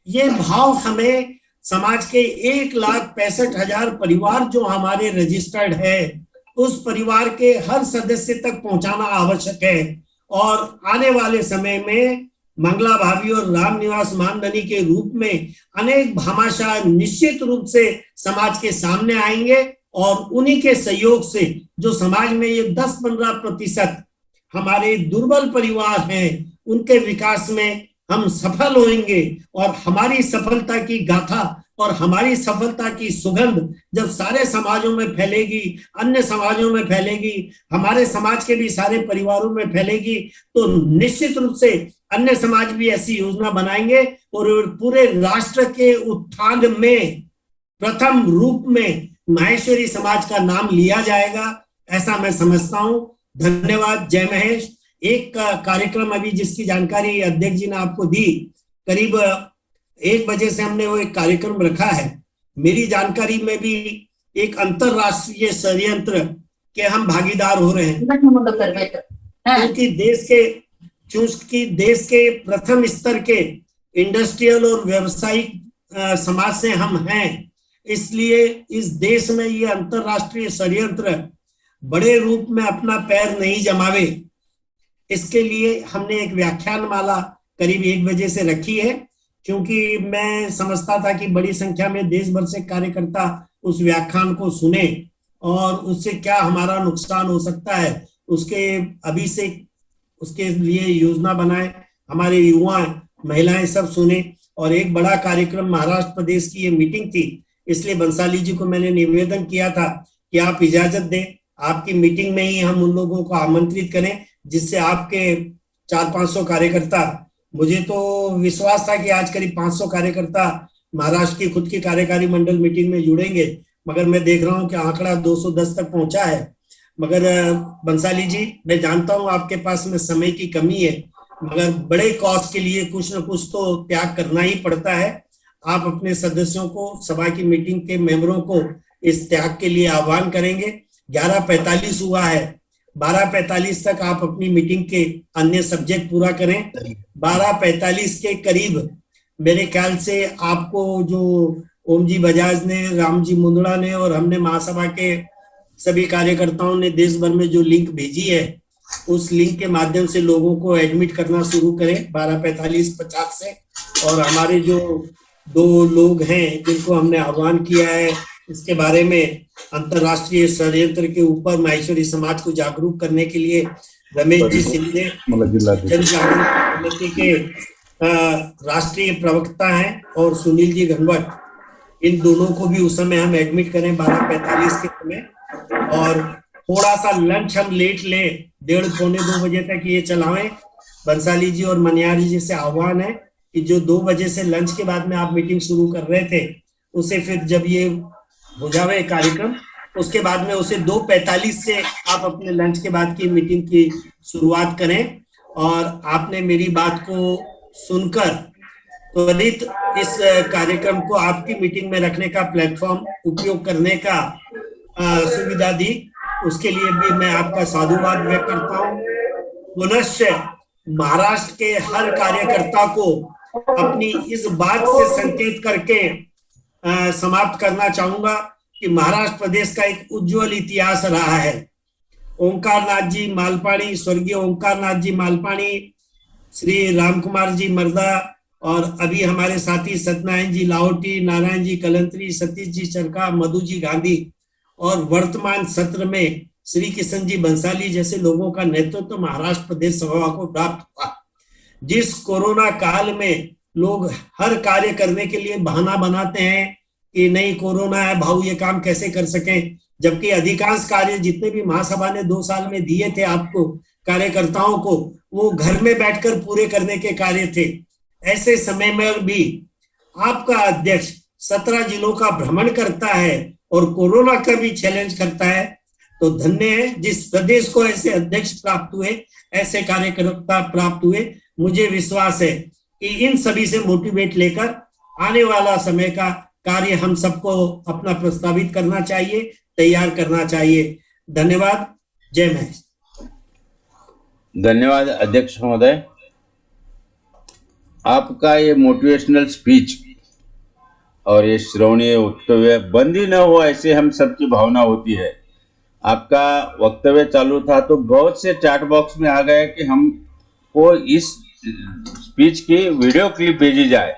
ये भाव हमें समाज के 1,65,000 परिवार जो हमारे रजिस्टर्ड है, उस परिवार के हर सदस्य तक पहुंचाना आवश्यक है। और आने वाले समय में मंगला भाभी और रामनिवास मानधनी के रूप में अनेक भामाशाह निश्चित रूप से समाज के सामने आएंगे, और उन्हीं के सहयोग से जो समाज में ये 10-15% हमारे दुर्बल परिवार हैं, उनके विकास में हम सफल होंगे। और हमारी सफलता की गाथा और हमारी सफलता की सुगंध जब सारे समाजों में फैलेगी, अन्य समाजों में फैलेगी, हमारे समाज के भी सारे परिवारों में फैलेगी, तो निश्चित रूप से अन्य समाज भी ऐसी योजना बनाएंगे और पूरे राष्ट्र के उत्थान में प्रथम रूप में माहेश्वरी समाज का नाम लिया जाएगा, ऐसा मैं समझता हूं। धन्यवाद। जय महेश। एक कार्यक्रम अभी जिसकी जानकारी अध्यक्ष जी ने आपको दी, करीब 1 बजे से हमने वो एक कार्यक्रम रखा है। मेरी जानकारी में भी एक अंतरराष्ट्रीय षड्यंत्र के हम भागीदार हो रहे हैं, क्योंकि देश के प्रथम स्तर के इंडस्ट्रियल और व्यावसायिक समाज से हम हैं, इसलिए इस देश में ये अंतरराष्ट्रीय षड्यंत्र बड़े रूप में अपना पैर नहीं जमावे, इसके लिए हमने एक व्याख्यान माला करीब 1 बजे से रखी है। क्योंकि मैं समझता था कि बड़ी संख्या में देश भर से कार्यकर्ता उस व्याख्यान को सुने और उससे क्या हमारा नुकसान हो सकता है उसके अभी से उसके लिए योजना बनाए, हमारे युवा महिलाएं सब सुने। और एक बड़ा कार्यक्रम महाराष्ट्र प्रदेश की ये मीटिंग थी, इसलिए बंसाली जी को मैंने निवेदन किया था कि आप इजाजत दें, आपकी मीटिंग में ही हम उन लोगों को आमंत्रित करें जिससे आपके 400-500 कार्यकर्ता, मुझे तो विश्वास था कि आज करीब 500 कार्यकर्ता महाराष्ट्र की खुद की कार्यकारी मंडल मीटिंग में जुड़ेंगे, मगर मैं देख रहा हूं कि आंकड़ा 210 तक पहुंचा है। मगर बंसाली जी, मैं जानता हूं आपके पास में समय की कमी है, मगर बड़े कॉज के लिए कुछ न कुछ तो त्याग करना ही पड़ता है। आप अपने सदस्यों को, सभा की मीटिंग के मेंबरों को इस त्याग के लिए आह्वान करेंगे। 11:45 हुआ है, 12:45 तक आप अपनी मीटिंग के अन्य सब्जेक्ट पूरा करें। 12:45 के करीब मेरे ख्याल से आपको जो ओम जी बजाज ने, राम जी मुंदड़ा ने और हमने महासभा के सभी कार्यकर्ताओं ने देश भर में जो लिंक भेजी है, उस लिंक के माध्यम से लोगों को एडमिट करना शुरू करें 12:45-50 से। और हमारे जो 2 लोग हैं जिनको हमने आह्वान किया है, इसके बारे में अंतरराष्ट्रीय षड्यंत्र के ऊपर माहेश्वरी समाज को जागरूक करने के लिए रमेश जी सिंधे जन जागरूक समिति के राष्ट्रीय प्रवक्ता हैं और सुनील जी घनवट, इन दोनों को भी उस समय हम एडमिट करें 12:45 के समय। और थोड़ा सा लंच हम लेट ले, 1:30-2 बजे तक ये चलावें। बंसाली जी और मनियारी जी से आह्वान है कि जो 2 बजे से लंच के बाद में आप मीटिंग शुरू कर रहे थे, उसे फिर जब ये हो जावे कार्यक्रम, उसके बाद में उसे 2:45 से आप अपने लंच के बाद की मीटिंग की शुरुआत करें। और आपने मेरी बात को सुनकर त्वरित इस कार्यक्रम को आपकी मीटिंग में रखने का प्लेटफॉर्म उपयोग करने का सुविधा दी, उसके लिए भी मैं आपका साधुवाद व्यक्त करता हूँ। पुनश्च महाराष्ट्र के हर कार्यकर्ता को अपनी इस बात से संकेत करके समाप्त करना चाहूंगा कि महाराष्ट्र प्रदेश का एक उज्जवल इतिहास रहा है। ओंकार नाथ जी मालपाणी, स्वर्गीय ओंकार नाथ जी मालपाणी, श्री राम कुमार जी मर्दा और अभी हमारे साथी सत्यनारायण जी लाहौटी, नारायण जी कलंत्री, सतीश जी चरका, मधु जी गांधी और वर्तमान सत्र में श्री किशन जी बंसाली जैसे लोगों का नेतृत्व महाराष्ट्र प्रदेश सभा को प्राप्त हुआ। जिस कोरोना काल में लोग हर कार्य करने के लिए बहाना बनाते हैं कि नहीं कोरोना है भाऊ ये काम कैसे कर सकें, जबकि अधिकांश कार्य जितने भी महासभा ने 2 साल में दिए थे आपको कार्यकर्ताओं को, वो घर में बैठकर पूरे करने के कार्य थे। ऐसे समय में भी आपका अध्यक्ष 17 जिलों का भ्रमण करता है और कोरोना का भी चैलेंज करता है, तो धन्य है जिस प्रदेश को ऐसे अध्यक्ष प्राप्त हुए, ऐसे कार्यकर्ता प्राप्त हुए। मुझे विश्वास है कि इन सभी से मोटिवेट लेकर आने वाला समय का कार्य हम सबको अपना प्रस्तावित करना चाहिए, तैयार करना चाहिए। धन्यवाद। जय महेश। धन्यवाद अध्यक्ष महोदय। आपका ये मोटिवेशनल स्पीच और ये श्रवणीय वक्तव्य बंद ही न हो ऐसे हम सबकी भावना होती है। आपका वक्तव्य चालू था तो बहुत से चैट बॉक्स में आ गया कि हमको इस स्पीच की वीडियो क्लिप भेजी जाए।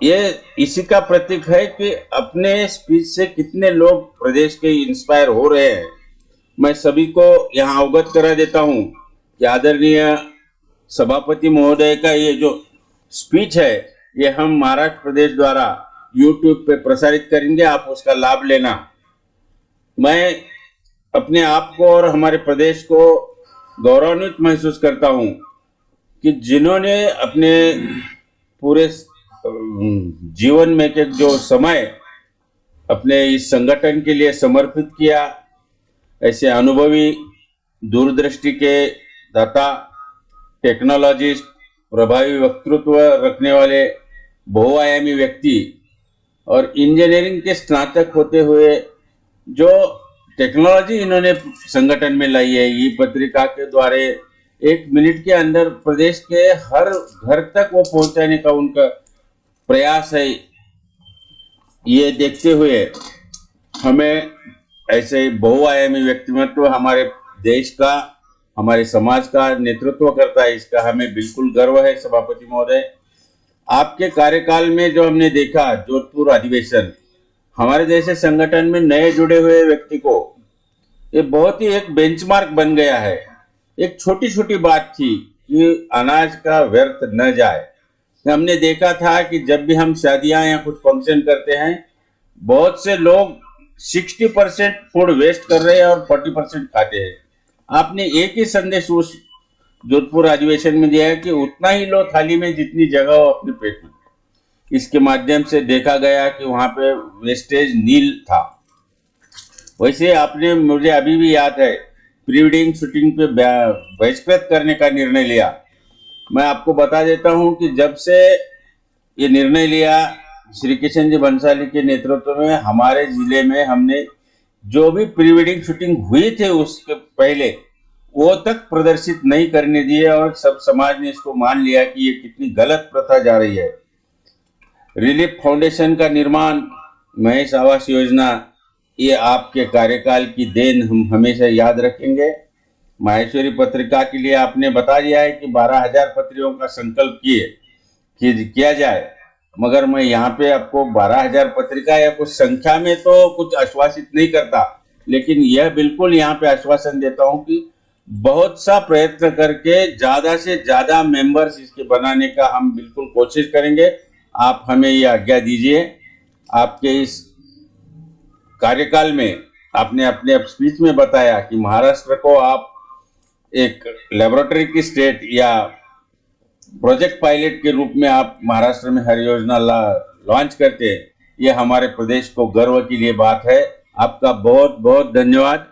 ये इसी का प्रतीक है कि अपने स्पीच से कितने लोग प्रदेश के इंस्पायर हो रहे हैं। मैं सभी को यहाँ अवगत करा देता हूँ कि आदरणीय सभापति महोदय का ये जो स्पीच है ये हम महाराष्ट्र प्रदेश द्वारा YouTube पे प्रसारित करेंगे, आप उसका लाभ लेना। मैं अपने आप को और हमारे प्रदेश को गौरवान्वित महसूस करता हूँ कि जिन्होंने अपने पूरे जीवन में के जो समय अपने इस संगठन के लिए समर्पित किया, ऐसे अनुभवी दूरदृष्टि के दाता, टेक्नोलॉजिस्ट, प्रभावी वक्तृत्व रखने वाले बहुआयामी व्यक्ति और इंजीनियरिंग के स्नातक होते हुए जो टेक्नोलॉजी इन्होंने संगठन में लाई है, ई पत्रिका के द्वारा 1 मिनट के अंदर प्रदेश के हर घर तक वो पहुंचाने का उनका प्रयास है। ये देखते हुए हमें ऐसे बहुआयामी व्यक्तित्व हमारे देश का, हमारे समाज का नेतृत्व करता है, इसका हमें बिल्कुल गर्व है। सभापति महोदय, आपके कार्यकाल में जो हमने देखा जोधपुर अधिवेशन, हमारे जैसे संगठन में नए जुड़े हुए व्यक्ति को ये बहुत ही एक बेंचमार्क बन गया है। एक छोटी छोटी बात थी कि अनाज का व्यर्थ न जाए। हमने देखा था कि जब भी हम शादियां या कुछ फंक्शन करते हैं, बहुत से लोग 60% फूड वेस्ट कर रहे हैं और 40% खाते हैं। आपने एक ही संदेश उस जोधपुर अधिवेशन में दिया है कि उतना ही लो थाली में जितनी जगह हो अपने पेट में। इसके माध्यम से देखा गया कि वहां पे वेस्टेज नील था। वैसे आपने, मुझे अभी भी याद है, प्री वेडिंग शूटिंग पे बहिष्कृत करने का निर्णय लिया। मैं आपको बता देता हूं कि जब से ये निर्णय लिया श्री किशन जी बंसाली के नेतृत्व में, हमारे जिले में हमने जो भी प्री वेडिंग शूटिंग हुई थे उसके पहले वो तक प्रदर्शित नहीं करने दिए और सब समाज ने इसको मान लिया कि ये कितनी गलत प्रथा जा रही है। रिलीफ फाउंडेशन का निर्माण, महेश आवास योजना, ये आपके कार्यकाल की देन हम हमेशा याद रखेंगे। माहेश्वरी पत्रिका के लिए आपने बता दिया है कि 12,000 पत्रियों का संकल्प किया जाए, मगर मैं यहाँ पे आपको 12,000 पत्रिका या कुछ संख्या में तो कुछ आश्वासित नहीं करता, लेकिन यह बिल्कुल यहाँ पे आश्वासन देता हूँ कि बहुत सा प्रयत्न करके ज्यादा से ज्यादा मेंबर्स इसके बनाने का हम बिल्कुल कोशिश करेंगे। आप हमें ये आज्ञा दीजिए। आपके इस कार्यकाल में आपने अपने स्पीच में बताया कि महाराष्ट्र को आप एक लेबोरेटरी की स्टेट या प्रोजेक्ट पायलट के रूप में आप महाराष्ट्र में हर योजना लॉन्च करते हैं। ये हमारे प्रदेश को गर्व के लिए बात है। आपका बहुत बहुत धन्यवाद।